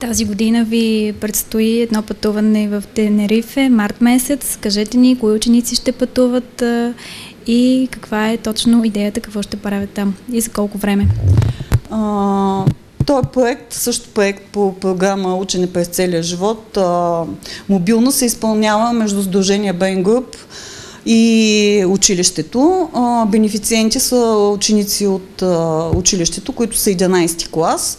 Тази година ви предстои едно пътуване в Тенерифе, март месец. Кажете ни, кои ученици ще пътуват и каква е точно идеята, какво ще правят там и за колко време? Този проект, също проект по програма Учене през целия живот, мобилно се изпълнява между Сдружение Brain Group и училището. Бенефициенти са ученици от училището, които са 11 клас.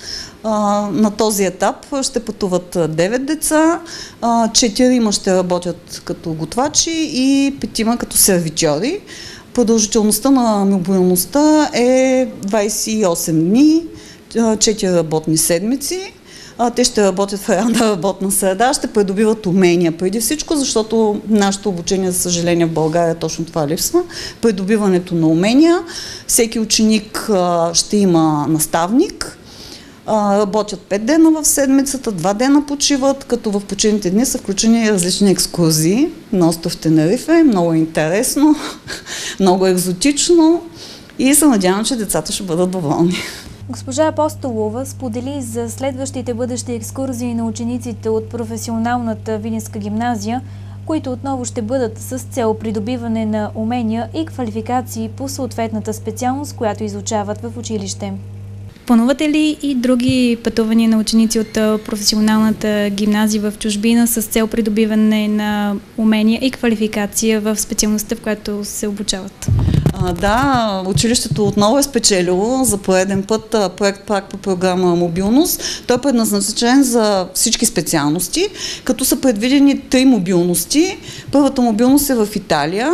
На този етап ще пътуват 9 деца, 4 ще работят като готвачи и 5 като сервитьори. Продължителността на мобилността е 28 дни, 4 работни седмици. Те ще работят в реална работна среда, ще придобиват умения преди всичко, защото нашето обучение, за съжаление, в България точно това липсва. Придобиването на умения. Всеки ученик ще има наставник. Работят 5 дена в седмицата, 2 дена почиват, като в почивните дни са включени различни екскурзии на остров Тенерифе. Много е интересно, много екзотично и се надявам, че децата ще бъдат доволни. Госпожа Апостолова сподели за следващите бъдещи екскурзии на учениците от професионалната Видинска гимназия, които отново ще бъдат с цел придобиване на умения и квалификации по съответната специалност, която изучават в училище. Планувате ли и други пътувания на ученици от професионалната гимназия в чужбина с цел придобиване на умения и квалификация в специалността, в която се обучават? Да, училището отново е спечелило за пореден път проект пак по програма Мобилност. Той е предназначен за всички специалности, като са предвидени 3 мобилности. Първата мобилност е в Италия,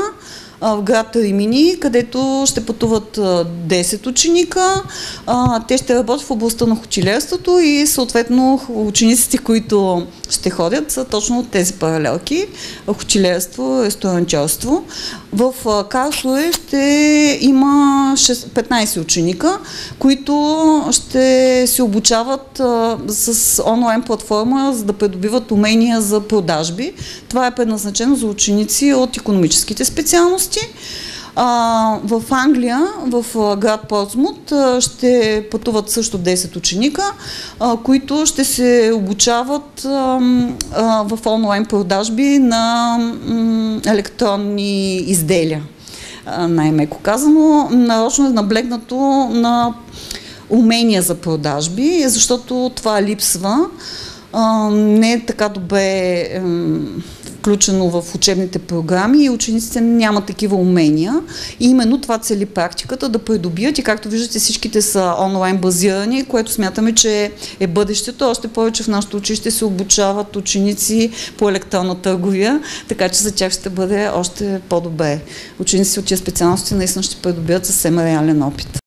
в град Римини, където ще пътуват 10 ученика. Те ще работят в областта на хотелиерството и съответно учениците, които ще ходят, са точно от тези паралелки. Хотелиерство, ресторантьорство. В Карлсруе ще има 15 ученика, които ще се обучават с онлайн платформа, за да придобиват умения за продажби. Това е предназначено за ученици от икономическите специалности. В Англия, в град Портсмут, ще пътуват също 10 ученика, които ще се обучават в онлайн продажби на електронни изделия. Най-меко казано, нарочно е наблегнато на умения за продажби, защото това липсва. Не е така добре включено в учебните програми и учениците нямат такива умения. И именно това цели практиката да придобият и както виждате всичките са онлайн базирани, което смятаме, че е бъдещето. Още повече в нашото училище се обучават ученици по електронна търговия, така че за тях ще бъде още по-добре. Ученици от тези специалности наистина ще придобият съвсем реален опит.